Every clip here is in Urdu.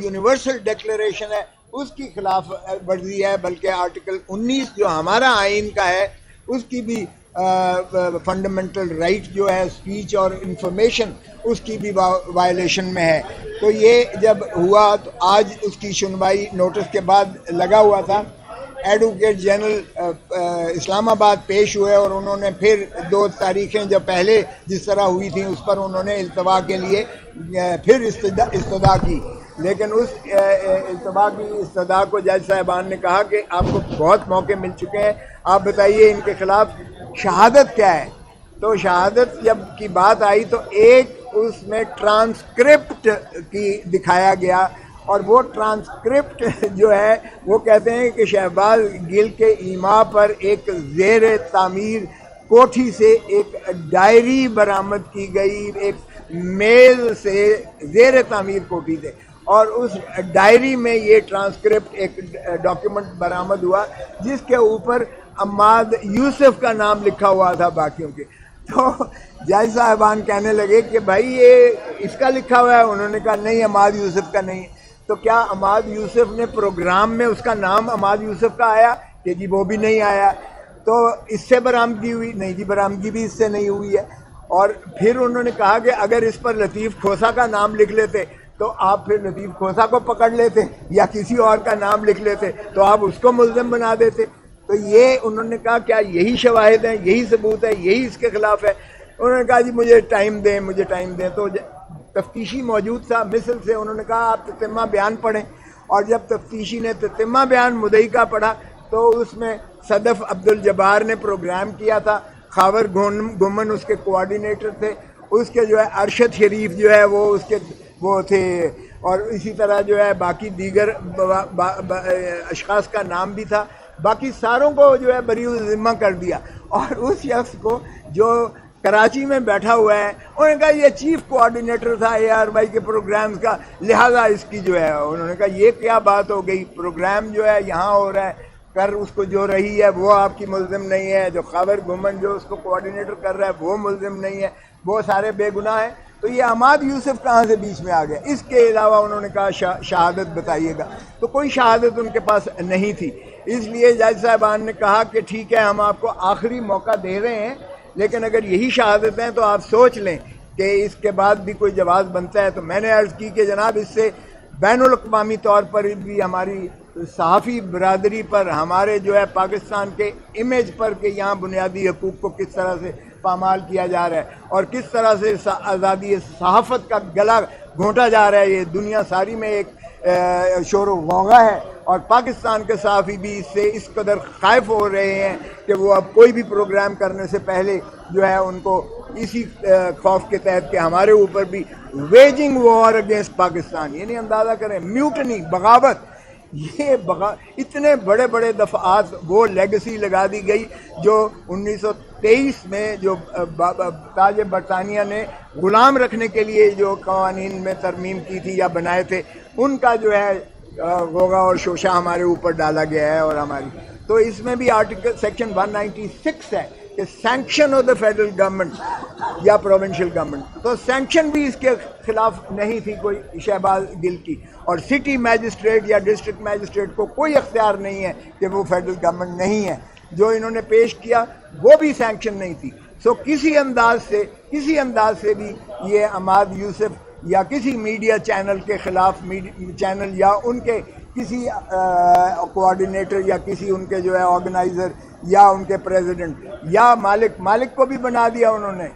یونیورسل ڈکلیریشن ہے اس کی خلاف ورزی ہے، بلکہ آرٹیکل 19 جو ہمارا آئین کا ہے اس کی بھی فنڈامنٹل رائٹ جو ہے اسپیچ اور انفارمیشن اس کی بھی وائلیشن میں ہے۔ تو یہ جب ہوا تو آج اس کی سنوائی نوٹس کے بعد لگا ہوا تھا۔ ایڈوکیٹ جنرل اسلام آباد پیش ہوئے اور انہوں نے پھر 2 تاریخیں جو پہلے جس طرح ہوئی تھیں اس پر انہوں نے التوا کے لیے پھر استدعا کی، لیکن اس التوا کی استدعا کو جج صاحبان نے کہا کہ آپ کو بہت موقع مل چکے ہیں، آپ بتائیے ان کے خلاف شہادت کیا ہے۔ تو شہادت جب کی بات آئی تو ایک اس میں ٹرانسکرپٹ کی دکھایا گیا، اور وہ ٹرانسکرپٹ جو ہے وہ کہتے ہیں کہ شہباز گل کے ایما پر ایک زیر تعمیر کوٹھی سے ایک ڈائری برآمد کی گئی، ایک میز سے زیر تعمیر کوٹھی سے، اور اس ڈائری میں یہ ٹرانسکرپٹ ایک ڈاکیومنٹ برآمد ہوا جس کے اوپر عماد یوسف کا نام لکھا ہوا تھا باقیوں کے۔ تو جج صاحبان کہنے لگے کہ بھائی یہ اس کا لکھا ہوا ہے، انہوں نے کہا نہیں عماد یوسف کا نہیں۔ تو کیا عماد یوسف نے پروگرام میں اس کا نام عماد یوسف کا آیا؟ کہ جی وہ بھی نہیں آیا۔ تو اس سے برآمدگی ہوئی؟ نہیں جی برآمدگی بھی اس سے نہیں ہوئی ہے۔ اور پھر انہوں نے کہا کہ اگر اس پر لطیف کھوسا کا نام لکھ لیتے تو آپ پھر لطیف کھوسا کو پکڑ لیتے، یا کسی اور کا نام لکھ لیتے تو آپ اس کو ملزم بنا دیتے۔ تو یہ انہوں نے کہا کیا یہی شواہد ہیں، یہی ثبوت ہے، یہی اس کے خلاف ہے؟ انہوں نے کہا جی مجھے ٹائم دیں، مجھے ٹائم دیں۔ تو تفتیشی موجود تھا مثل سے، انہوں نے کہا آپ تتمہ بیان پڑھیں، اور جب تفتیشی نے تتمہ بیان مدعی کا پڑھا تو اس میں صدف عبدالجبار نے پروگرام کیا تھا، خاور گمن اس کے کوآرڈینیٹر تھے، اس کے جو ہے ارشد شریف جو ہے وہ اس کے وہ تھے، اور اسی طرح جو ہے باقی دیگر اشخاص کا نام بھی تھا۔ باقی ساروں کو جو ہے بری الذمہ کر دیا، اور اس شخص کو جو کراچی میں بیٹھا ہوا ہے انہوں نے کہا یہ چیف کوآرڈینیٹر تھا ARY کے پروگرامز کا، لہٰذا اس کی جو ہے انہوں نے کہا یہ کیا بات ہو گئی، پروگرام جو ہے یہاں ہو رہا ہے، کر اس کو جو رہی ہے وہ آپ کی ملزم نہیں ہے، جو خاور گمن جو اس کو کوآرڈینیٹر کر رہا ہے وہ ملزم نہیں ہے، وہ سارے بے گناہ ہیں۔ تو یہ عماد یوسف کہاں سے بیچ میں آ گیا؟ اس کے علاوہ انہوں نے کہا شہادت بتائیے گا، تو کوئی شہادت ان کے پاس نہیں تھی۔ اس لیے جج صاحبان نے کہا کہ ٹھیک ہے ہم آپ کو آخری موقع دے رہے ہیں، لیکن اگر یہی شہادت ہیں تو آپ سوچ لیں کہ اس کے بعد بھی کوئی جواز بنتا ہے۔ تو میں نے عرض کی کہ جناب اس سے بین الاقوامی طور پر بھی ہماری صحافی برادری پر، ہمارے جو ہے پاکستان کے امیج پر کہ یہاں بنیادی حقوق کو کس طرح سے پامال کیا جا رہا ہے اور کس طرح سے آزادی صحافت کا گلا گھونٹا جا رہا ہے، یہ دنیا ساری میں ایک شور و غوغا ہے، اور پاکستان کے صحافی بھی اس سے اس قدر خائف ہو رہے ہیں کہ وہ اب کوئی بھی پروگرام کرنے سے پہلے جو ہے ان کو اسی خوف کے تحت کہ ہمارے اوپر بھی ویجنگ وار اگینسٹ پاکستان، یعنی اندازہ کریں میوٹنی، بغاوت، یہ اتنے بڑے بڑے دفعات وہ لیگسی لگا دی گئی جو 1923 میں جو تاج برطانیہ نے غلام رکھنے کے لیے جو قوانین میں ترمیم کی تھی یا بنائے تھے، ان کا جو ہے غوغا اور شوشہ ہمارے اوپر ڈالا گیا ہے۔ اور ہماری تو اس میں بھی آرٹیکل سیکشن 196 ہے کہ sanction of the federal government یا پروونشل گورنمنٹ، تو سینکشن بھی اس کے خلاف نہیں تھی کوئی شہباز گل کی، اور سٹی میجسٹریٹ یا ڈسٹرکٹ میجسٹریٹ کو کوئی اختیار نہیں ہے کہ وہ فیڈرل گورنمنٹ نہیں ہے۔ جو انہوں نے پیش کیا وہ بھی سینکشن نہیں تھی۔ سو کسی انداز سے بھی یہ عماد یوسف یا کسی میڈیا چینل کے خلاف چینل یا ان کے کسی کوآرڈینیٹر یا کسی ان کے جو ہے آرگنائزر یا ان کے پریزیڈنٹ یا مالک کو بھی بنا دیا انہوں نے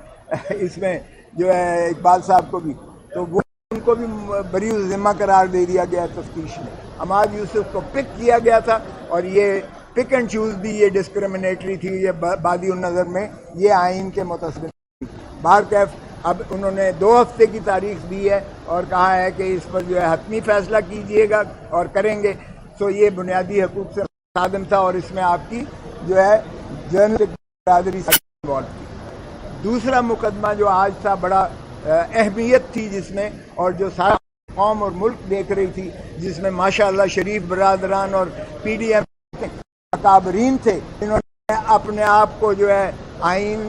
اس میں جو ہے اقبال صاحب کو بھی، تو وہ ان کو بھی بری الذمہ قرار دے دیا گیا تفتیش میں۔ عماد یوسف کو پک کیا گیا تھا، اور یہ پک اینڈ چوز بھی یہ ڈسکریمنیٹری تھی، یہ بادی النظر میں یہ آئین کے متصدر تھی۔ بہرکیف اب انہوں نے 2 ہفتے کی تاریخ دی ہے اور کہا ہے کہ اس پر جو ہے حتمی فیصلہ کیجئے گا اور کریں گے۔ سو یہ بنیادی حقوق سے صادم تھا، اور اس میں آپ کی جو ہے جرنلسٹ برادری سے انوالو تھی۔ دوسرا مقدمہ جو آج تھا بڑا اہمیت تھی جس میں، اور جو سارا قوم اور ملک دیکھ رہی تھی، جس میں ماشاءاللہ شریف برادران اور PDM اکابرین تھے، انہوں نے اپنے آپ کو جو ہے آئین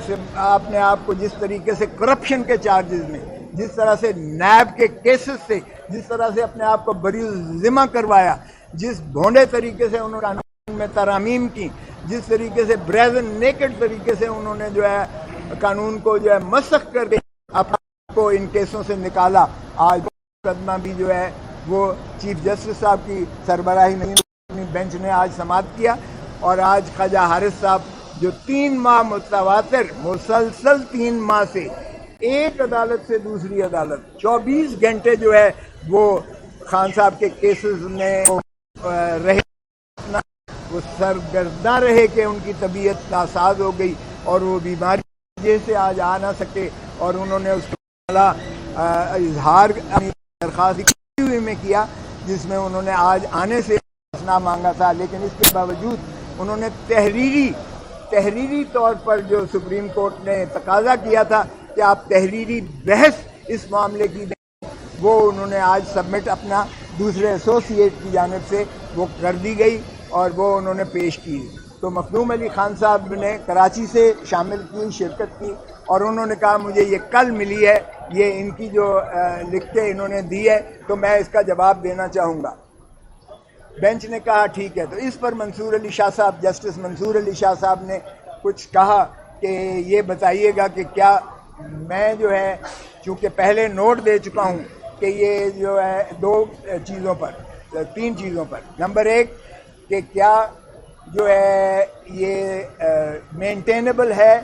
سے اپنے آپ کو جس طریقے سے کرپشن کے چارجز میں، جس طرح سے نیب کے کیسز سے جس طرح سے اپنے آپ کو بری ذمہ کروایا، جس بھونڈے طریقے سے انہوں نے قانون میں ترامیم کی، جس طریقے سے بریزن نیکڈ طریقے سے انہوں نے جو ہے قانون کو جو ہے مسخ کر کے اپنے کو ان کیسوں سے نکالا، آج مقدمہ بھی جو ہے وہ چیف جسٹس صاحب کی سربراہی میں اپنی بینچ نے آج سماعت کیا، اور آج خواجہ حارث صاحب جو 3 ماہ متواتر مسلسل 3 ماہ سے ایک عدالت سے دوسری عدالت 24 گھنٹے جو ہے وہ خان صاحب کے کیسز میں رہے، وہ سرگرداں رہے کہ ان کی طبیعت ناساز ہو گئی اور وہ بیماری جیسے آج آ نہ سکے، اور انہوں نے اس کا اظہار درخواست ہوئی میں کیا جس میں انہوں نے آج آنے سے نہ مانگا تھا، لیکن اس کے باوجود انہوں نے تحریری طور پر جو سپریم کورٹ نے تقاضا کیا تھا کہ آپ تحریری بحث اس معاملے کی دیں، وہ انہوں نے آج سبمٹ اپنا دوسرے ایسوسیٹ کی جانب سے وہ کر دی گئی اور وہ انہوں نے پیش کی۔ تو مخدوم علی خان صاحب نے کراچی سے شامل کی، شرکت کی، اور انہوں نے کہا مجھے یہ کل ملی ہے، یہ ان کی جو لکھ کے انہوں نے دی ہے تو میں اس کا جواب دینا چاہوں گا۔ بینچ نے کہا ٹھیک ہے، تو اس پر منصور علی شاہ صاحب، جسٹس منصور علی شاہ صاحب نے کچھ کہا کہ یہ بتائیے گا کہ کیا میں جو ہے چونکہ پہلے نوٹ دے چکا ہوں کہ یہ جو ہے 3 چیزوں پر، نمبر 1 کہ کیا جو ہے یہ مینٹینیبل ہے،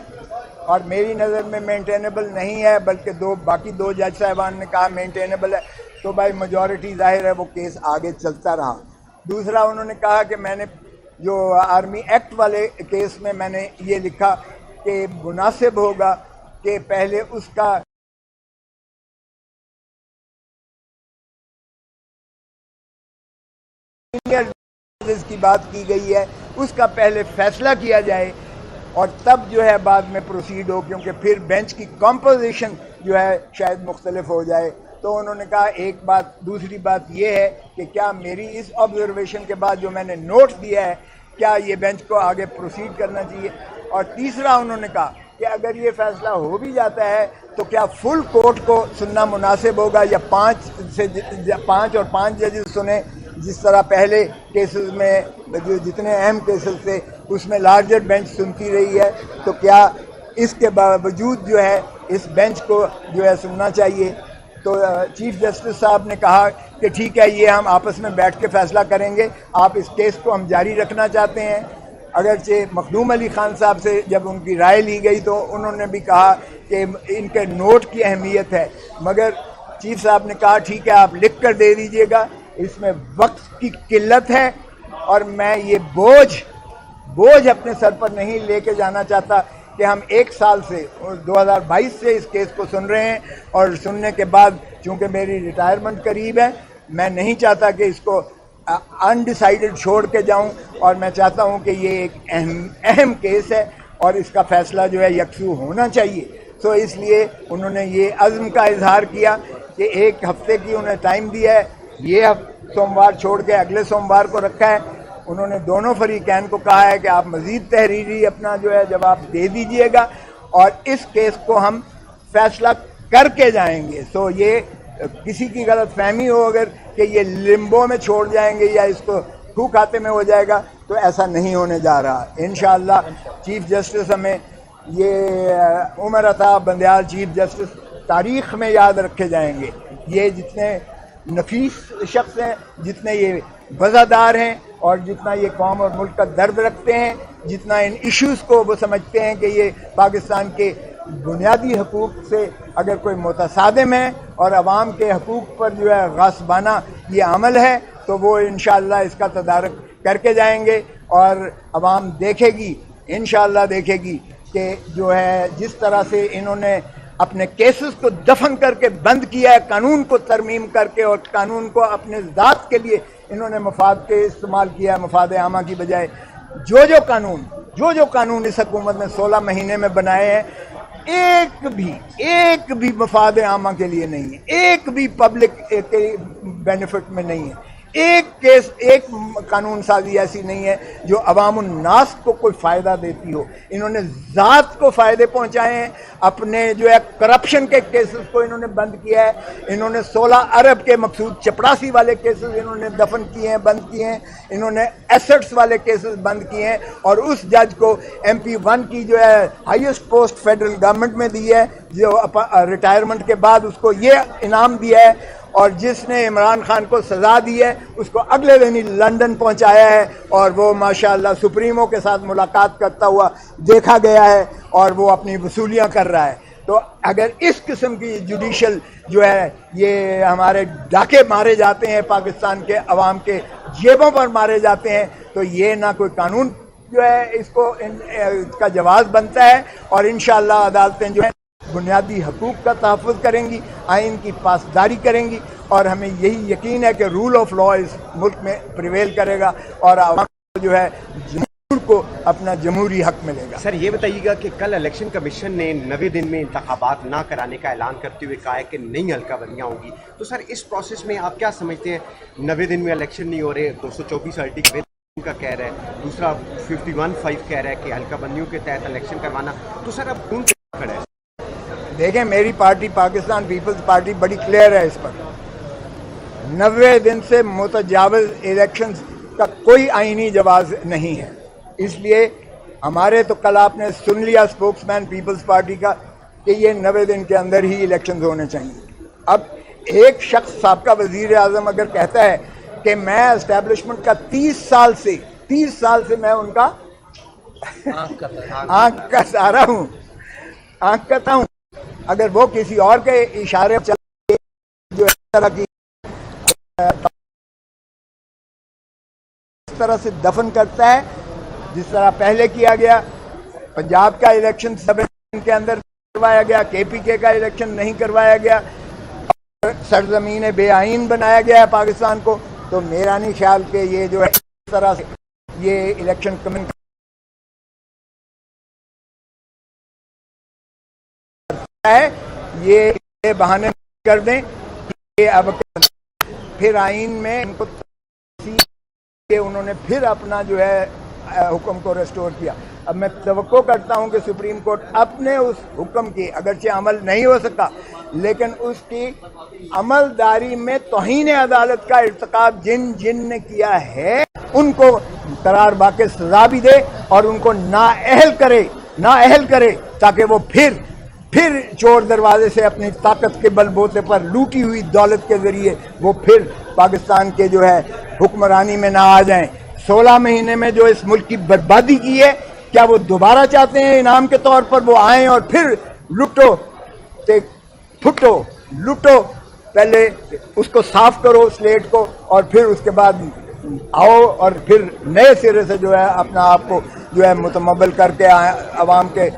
اور میری نظر میں مینٹینیبل نہیں ہے، بلکہ باقی 2 جج صاحبان نے کہا مینٹینیبل ہے، تو بھائی میجورٹی ظاہر ہے وہ کیس آگے چلتا رہا۔ دوسرا انہوں نے کہا کہ میں نے جو آرمی ایکٹ والے کیس میں میں نے یہ لکھا کہ مناسب ہوگا کہ پہلے اس کا جس کی بات کی گئی ہے اس کا پہلے فیصلہ کیا جائے اور تب جو ہے بعد میں پروسیڈ ہو، کیونکہ پھر بینچ کی کمپوزیشن جو ہے شاید مختلف ہو جائے۔ تو انہوں نے کہا ایک بات، دوسری بات یہ ہے کہ کیا میری اس آبزرویشن کے بعد جو میں نے نوٹ دیا ہے کیا یہ بینچ کو آگے پروسیڈ کرنا چاہیے، اور تیسرا انہوں نے کہا کہ اگر یہ فیصلہ ہو بھی جاتا ہے تو کیا فل کورٹ کو سننا مناسب ہوگا یا 5 اور 5 ججز سنیں، جس طرح پہلے کیسز میں جو جتنے اہم کیسز تھے اس میں لارجر بینچ سنتی رہی ہے، تو کیا اس کے باوجود جو ہے اس بینچ کو جو ہے سننا چاہیے۔ تو چیف جسٹس صاحب نے کہا کہ ٹھیک ہے، یہ ہم آپس میں بیٹھ کے فیصلہ کریں گے، آپ اس کیس کو ہم جاری رکھنا چاہتے ہیں۔ اگرچہ مخدوم علی خان صاحب سے جب ان کی رائے لی گئی تو انہوں نے بھی کہا کہ ان کے نوٹ کی اہمیت ہے، مگر چیف صاحب نے کہا ٹھیک ہے آپ لکھ کر دے دیجئے گا، اس میں وقت کی قلت ہے اور میں یہ بوجھ اپنے سر پر نہیں لے کے جانا چاہتا کہ ہم 1 سال سے 2022 سے اس کیس کو سن رہے ہیں، اور سننے کے بعد چونکہ میری ریٹائرمنٹ قریب ہے میں نہیں چاہتا کہ اس کو انڈیسائیڈڈ چھوڑ کے جاؤں، اور میں چاہتا ہوں کہ یہ ایک اہم کیس ہے اور اس کا فیصلہ جو ہے یکسو ہونا چاہیے۔ تو اس لیے انہوں نے یہ عزم کا اظہار کیا کہ 1 ہفتے کی انہیں ٹائم دیا ہے، یہ سوموار چھوڑ کے اگلے سوموار کو رکھا ہے۔ انہوں نے دونوں فریقین کو کہا ہے کہ آپ مزید تحریری اپنا جو ہے جواب دے دیجئے گا اور اس کیس کو ہم فیصلہ کر کے جائیں گے۔ سو یہ کسی کی غلط فہمی ہو اگر کہ یہ لمبو میں چھوڑ جائیں گے یا اس کو کھو کھاتے میں ہو جائے گا، تو ایسا نہیں ہونے جا رہا۔ انشاءاللہ چیف جسٹس ہمیں یہ عمر عطا بندیال چیف جسٹس تاریخ میں یاد رکھے جائیں گے۔ یہ جتنے نفیس شخص ہیں، جتنے یہ وزادار ہیں اور جتنا یہ قوم اور ملک کا درد رکھتے ہیں، جتنا ان ایشوز کو وہ سمجھتے ہیں کہ یہ پاکستان کے بنیادی حقوق سے اگر کوئی متصادم ہے اور عوام کے حقوق پر جو ہے غاصبانہ یہ عمل ہے تو وہ انشاءاللہ اس کا تدارک کر کے جائیں گے، اور عوام دیکھے گی، انشاءاللہ دیکھے گی کہ جو ہے جس طرح سے انہوں نے اپنے کیسز کو دفن کر کے بند کیا ہے، قانون کو ترمیم کر کے، اور قانون کو اپنے ذات کے لیے انہوں نے مفاد کے استعمال کیا ہے مفاد عامہ کی بجائے۔ جو قانون اس حکومت نے 16 مہینے میں بنائے ہیں، ایک بھی مفاد عامہ کے لیے نہیں ہے، ایک بھی پبلک کے بینیفٹ میں نہیں ہے، ایک کیس ایک قانون سازی ایسی نہیں ہے جو عوام الناس کو کوئی فائدہ دیتی ہو. انہوں نے ذات کو فائدے پہنچائے ہیں. اپنے جو ہے کرپشن کے کیسز کو انہوں نے بند کیا ہے. انہوں نے 16 ارب کے مقصود چپڑاسی والے کیسز انہوں نے دفن کیے ہیں، بند کیے ہیں. انہوں نے ایسٹس والے کیسز بند کیے ہیں، اور اس جج کو MP1 کی جو ہے ہائیسٹ پوسٹ فیڈرل گورنمنٹ میں دی ہے، جو ریٹائرمنٹ کے بعد اس کو یہ انعام دیا ہے. اور جس نے عمران خان کو سزا دی ہے اس کو اگلے دن ہی لندن پہنچایا ہے، اور وہ ماشاءاللہ سپریمو کے ساتھ ملاقات کرتا ہوا دیکھا گیا ہے، اور وہ اپنی وصولیاں کر رہا ہے. تو اگر اس قسم کی جوڈیشل جو ہے یہ ہمارے ڈاکے مارے جاتے ہیں، پاکستان کے عوام کے جیبوں پر مارے جاتے ہیں، تو یہ نہ کوئی قانون جو ہے اس کو اس کا جواز بنتا ہے. اور انشاءاللہ عدالتیں جو ہیں بنیادی حقوق کا تحفظ کریں گی، آئین کی پاسداری کریں گی، اور ہمیں یہی یقین ہے کہ رول آف لا اس ملک میں پریویل کرے گا، اور عوام کو جو ہے جمہور کو اپنا جمہوری حق ملے گا. سر یہ بتائیے گا کہ کل الیکشن کمیشن نے 90 دن میں انتخابات نہ کرانے کا اعلان کرتے ہوئے کہا ہے کہ نئی حلقہ بندیاں ہوں گی، تو سر اس پروسیس میں آپ کیا سمجھتے ہیں؟ 90 دن میں الیکشن نہیں ہو رہے، 224 آرٹیکل کا کہہ رہا ہے، دوسرا 51(5) کہہ رہا ہے کہ حلقہ بندیوں کے تحت الیکشن کروانا، تو سر اب کون کھڑا ہے؟ دیکھیں میری پارٹی پاکستان پیپلز پارٹی بڑی کلیئر ہے اس پر. 90 دن سے متجاوز الیکشنز کا کوئی آئینی جواز نہیں ہے. اس لیے ہمارے تو کل آپ نے سن لیا اسپوکس مین پیپلز پارٹی کا کہ یہ 90 دن کے اندر ہی الیکشنز ہونے چاہیے. اب ایک شخص سابقہ وزیر اعظم اگر کہتا ہے کہ میں اسٹیبلشمنٹ کا 30 سال سے میں ان کا آنکھ کا سہارا ہوں، آنکھ کرتا ہوں، اگر وہ کسی اور کے اشارے چل جو اس طرح کی اس طرح سے دفن کرتا ہے جس طرح پہلے کیا گیا، پنجاب کا الیکشن 7 دن کے اندر کروایا گیا، KPK کا الیکشن نہیں کروایا گیا، سرزمین بے آئین بنایا گیا ہے پاکستان کو، تو میرا نہیں خیال کہ یہ جو ہے اس طرح سے یہ الیکشن کمیشن ہے یہ بہانے کر دیں کہ اب پھر آئین میں ان کو انہوں نے پھر اپنا جو ہے حکم کو ریسٹور کیا. اب میں توقع کرتا ہوں کہ سپریم کورٹ اپنے اس حکم کی اگرچہ عمل نہیں ہو سکا لیکن اس کی عملداری میں توہین عدالت کا ارتکاب جن نے کیا ہے ان کو قرار باقی سزا بھی دے اور ان کو نااہل کرے تاکہ وہ پھر چور دروازے سے اپنی طاقت کے بل بوتے پر لوٹی ہوئی دولت کے ذریعے وہ پھر پاکستان کے جو ہے حکمرانی میں نہ آ جائیں. 16 مہینے میں جو اس ملک کی بربادی کی ہے، کیا وہ دوبارہ چاہتے ہیں انعام کے طور پر وہ آئیں اور پھر لوٹو؟ پہلے اس کو صاف کرو سلیٹ کو، اور پھر اس کے بعد آؤ اور پھر نئے سرے سے جو ہے اپنا آپ کو جو ہے متمول کر کے عوام کے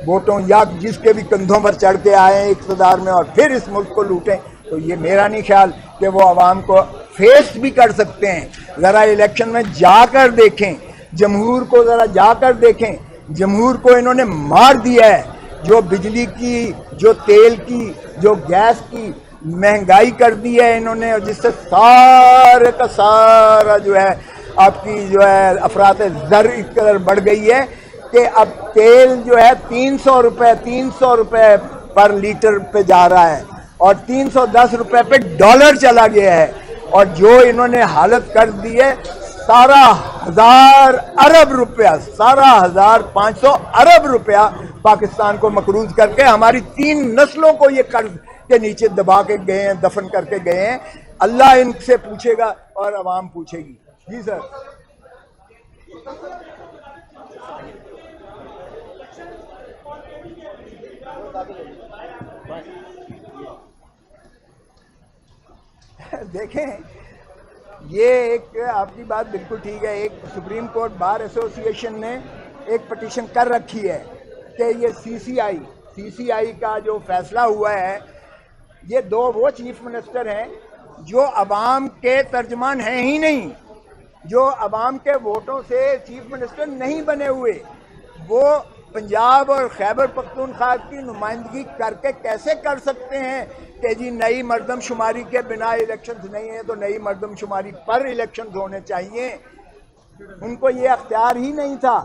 ووٹوں یا جس کے بھی کندھوں پر چڑھ کے آئے اقتدار میں اور پھر اس ملک کو لوٹیں. تو یہ میرا نہیں خیال کہ وہ عوام کو فیس بھی کر سکتے ہیں. ذرا الیکشن میں جا کر دیکھیں، جمہور کو ذرا جا کر دیکھیں. جمہور کو انہوں نے مار دیا ہے. جو بجلی کی، جو تیل کی، جو گیس کی مہنگائی کر دی ہے انہوں نے، جس سے سارے کا سارا جو ہے آپ کی جو ہے افراط زر اس قدر بڑھ گئی ہے کہ اب تیل جو ہے 300 روپے پر لیٹر پہ جا رہا ہے اور 310 روپے پہ ڈالر چلا گیا ہے. اور جو انہوں نے حالت کر دی ہے 17,000 ارب روپیہ، 17,500 ارب روپیہ پاکستان کو مقروض کر کے ہماری 3 نسلوں کو یہ قرض کے نیچے دبا کے گئے ہیں، دفن کر کے گئے ہیں. اللہ ان سے پوچھے گا اور عوام پوچھے گی. جی سر. دیکھیں یہ ایک آپ کی بات بالکل ٹھیک ہے. ایک سپریم کورٹ بار ایسوسی ایشن نے ایک پٹیشن کر رکھی ہے کہ یہ CCI کا جو فیصلہ ہوا ہے، یہ 2 وہ چیف منسٹر ہیں جو عوام کے ترجمان ہیں ہی نہیں، جو عوام کے ووٹوں سے چیف منسٹر نہیں بنے ہوئے. وہ پنجاب اور خیبر پختونخوا کی نمائندگی کر کے کیسے کر سکتے ہیں کہ جی نئی مردم شماری کے بنا الیکشنز نہیں ہیں تو نئی مردم شماری پر الیکشنز ہونے چاہیے. ان کو یہ اختیار ہی نہیں تھا.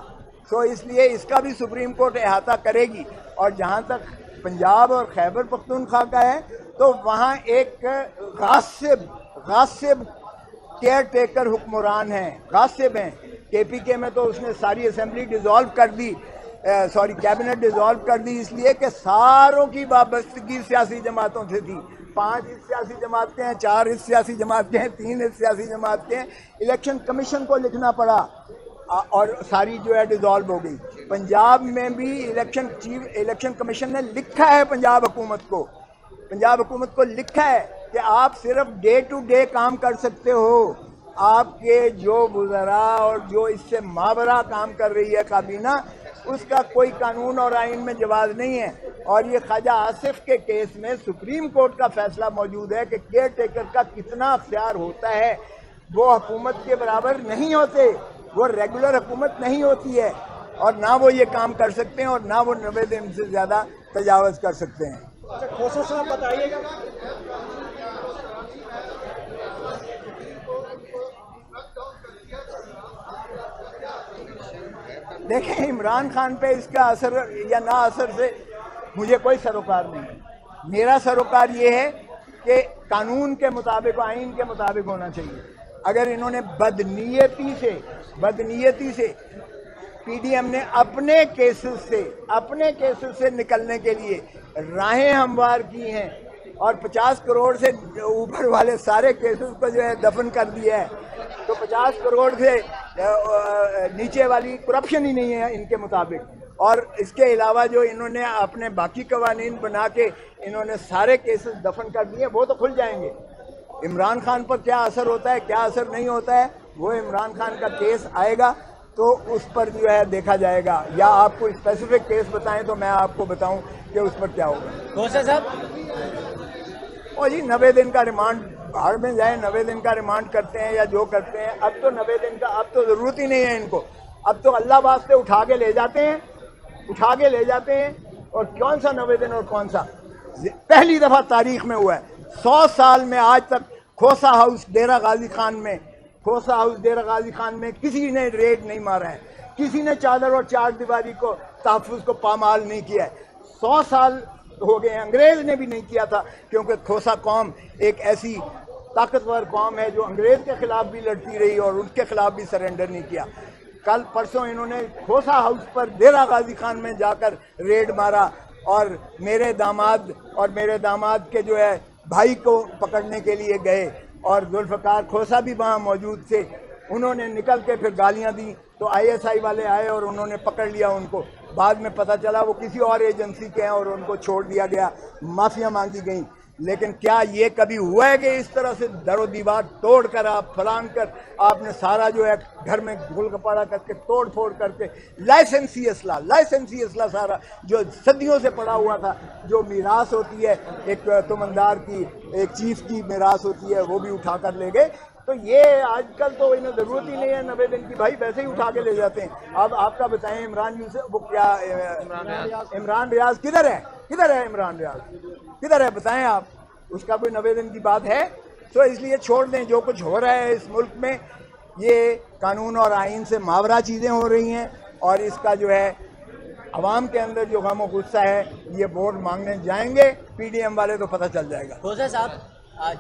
تو اس لیے اس کا بھی سپریم کورٹ احاطہ کرے گی. اور جہاں تک پنجاب اور خیبر پختونخوا کا ہے تو وہاں ایک غاصب کیئر ٹیکر حکمران ہیں, غاصب ہیں. کے پی کے میں تو اس نے ساری اسمبلی ڈیزالو کر دی, کیبنٹ ڈیزالو کر دی, اس لیے کہ ساروں کی وابستگی سیاسی جماعتوں سے تھی. 5 اس سیاسی جماعت کے ہیں, 4 اس سیاسی جماعت کے ہیں, 3 اس سیاسی جماعت کے ہیں. الیکشن کمیشن کو لکھنا پڑا اور ساری جو ہے ڈیزالو ہو گئی. پنجاب میں بھی الیکشن کمیشن نے لکھا ہے پنجاب حکومت کو لکھا ہے کہ آپ صرف ڈے ٹو ڈے کام کر سکتے ہو. آپ کے جو وزراء اور جو اس سے مابرہ کام کر رہی ہے کابینہ, اس کا کوئی قانون اور آئین میں جواز نہیں ہے. اور یہ خواجہ آصف کے کیس میں سپریم کورٹ کا فیصلہ موجود ہے کہ کیئر ٹیکر کا کتنا اختیار ہوتا ہے. وہ حکومت کے برابر نہیں ہوتے, وہ ریگولر حکومت نہیں ہوتی ہے, اور نہ وہ یہ کام کر سکتے ہیں اور نہ وہ 90 دن سے زیادہ تجاوز کر سکتے ہیں. کھوسہ صاحب بتائیے گا. دیکھیں عمران خان پہ اس کا اثر یا نہ اثر سے مجھے کوئی سروکار نہیں ہے. میرا سروکار یہ ہے کہ قانون کے مطابق, آئین کے مطابق ہونا چاہیے. اگر انہوں نے بدنیتی سے پی ڈی ایم نے اپنے کیسز سے نکلنے کے لیے راہیں ہموار کی ہیں اور 50 کروڑ سے اوپر والے سارے کیسز کو جو ہے دفن کر دیا ہے, تو 50 کروڑ سے نیچے والی کرپشن ہی نہیں ہے ان کے مطابق. اور اس کے علاوہ جو انہوں نے اپنے باقی قوانین بنا کے انہوں نے سارے کیسز دفن کر دیے, وہ تو کھل جائیں گے. عمران خان پر کیا اثر ہوتا ہے, کیا اثر نہیں ہوتا ہے, وہ عمران خان کا کیس آئے گا تو اس پر جو ہے دیکھا جائے گا. یا آپ کو اسپیسیفک کیس بتائیں تو میں آپ کو بتاؤں کہ اس پر کیا ہوگا. کھوسہ صاحب, اور جی 90 دن کا ریمانڈ, باہر میں جائیں 90 دن کا ریمانڈ کرتے ہیں یا جو کرتے ہیں. اب تو 90 دن کا اب تو ضرورت ہی نہیں ہے ان کو. اب تو اللہ واسطے اٹھا کے لے جاتے ہیں. اور کون سا 90 دن اور کون سا, پہلی دفعہ تاریخ میں ہوا ہے 100 سال میں آج تک کھوسہ ہاؤس ڈیرہ غازی خان میں کسی نے ریڈ نہیں مارا ہے, کسی نے چادر اور چار دیواری کو تحفظ کو پامال نہیں کیا ہے. 100 سال ہو گئے, انگریز نے بھی نہیں کیا تھا, کیونکہ کھوسہ قوم ایک ایسی طاقتور قوم ہے جو انگریز کے خلاف بھی لڑتی رہی اور ان کے خلاف بھی سرنڈر نہیں کیا. کل پرسوں انہوں نے کھوسہ ہاؤس پر ڈیرہ غازی خان میں جا کر ریڈ مارا اور میرے داماد کے جو ہے بھائی کو پکڑنے کے لیے گئے, اور ذوالفقار کھوسہ بھی وہاں موجود تھے. انہوں نے نکل کے پھر گالیاں دیں تو ISI والے آئے اور انہوں نے پکڑ لیا ان کو. بعد میں پتہ چلا وہ کسی اور ایجنسی کے ہیں اور ان کو چھوڑ دیا گیا, معافیاں مانگی گئیں. لیکن کیا یہ کبھی ہوا ہے کہ اس طرح سے در و دیوار توڑ کر آپ پھلانگ کر آپ نے سارا جو ہے گھر میں گھل کپاڑا کر کے توڑ پھوڑ کر کے لائسنسی اسلحہ سارا جو صدیوں سے پڑا ہوا تھا, جو میراث ہوتی ہے ایک تمندار کی, ایک چیف کی میراث ہوتی ہے, وہ بھی اٹھا کر لے گئے. تو یہ آج کل تو انہیں ضرورت ہی نہیں ہے 90 دن کی, بھائی ویسے ہی اٹھا کے لے جاتے ہیں. اب آپ کا بتائیں عمران ریاض کدھر ہے عمران ریاض کدھر ہے, بتائیں آپ, اس کا کوئی 90 دن کی بات ہے؟ تو اس لیے چھوڑ دیں. جو کچھ ہو رہا ہے اس ملک میں یہ قانون اور آئین سے ماورا چیزیں ہو رہی ہیں, اور اس کا جو ہے عوام کے اندر جو غم و غصہ ہے یہ ووٹ مانگنے جائیں گے پی ڈی ایم والے تو پتہ چل جائے گا. کھوسہ صاحب,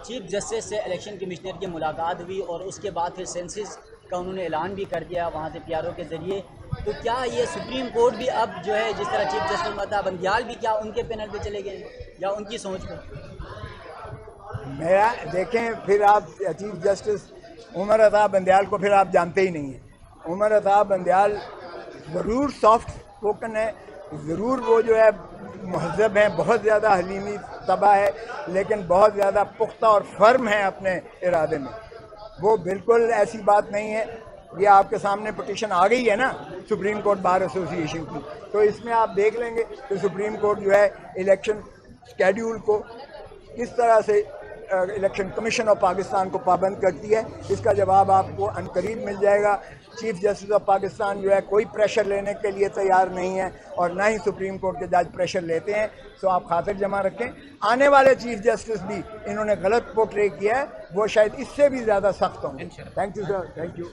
چیف جسٹس سے الیکشن کمشنر کی ملاقات ہوئی اور اس کے بعد پھر سینسس کا انہوں نے اعلان بھی کر دیا وہاں سے PRO کے ذریعے. تو کیا یہ سپریم کورٹ بھی اب جو ہے جس طرح چیف جسٹس مہتا بندیال بھی کیا ان کے پینل پہ چلے گئے یا ان کی سوچ پہ؟ میرا دیکھیں, پھر آپ چیف جسٹس عمر عطا بندیال کو پھر آپ جانتے ہی نہیں ہیں. عمر عطا بندیال ضرور سافٹ اسپوکن ہے, ضرور وہ جو ہے مہذب ہیں, بہت زیادہ حلیمی طبع ہے, لیکن بہت زیادہ پختہ اور فرم ہیں اپنے ارادے میں. وہ بالکل ایسی بات نہیں ہے. یہ آپ کے سامنے پٹیشن آ گئی ہے نا سپریم کورٹ بار ایسوسی ایشن کی, تو اس میں آپ دیکھ لیں گے کہ سپریم کورٹ جو ہے الیکشن اسکیڈیول کو کس طرح سے الیکشن کمیشن آف پاکستان کو پابند کرتی ہے؟ اس کا جواب آپ کو عنقریب مل جائے گا. چیف جسٹس آف پاکستان جو ہے کوئی پریشر لینے کے لیے تیار نہیں ہے اور نہ ہی سپریم کورٹ کے جج پریشر لیتے ہیں. سو آپ خاطر جمع رکھیں. آنے والے چیف جسٹس بھی انہوں نے غلط پورٹرے کیا ہے, وہ شاید اس سے بھی زیادہ سخت ہوں گے. Thank you sir, thank you.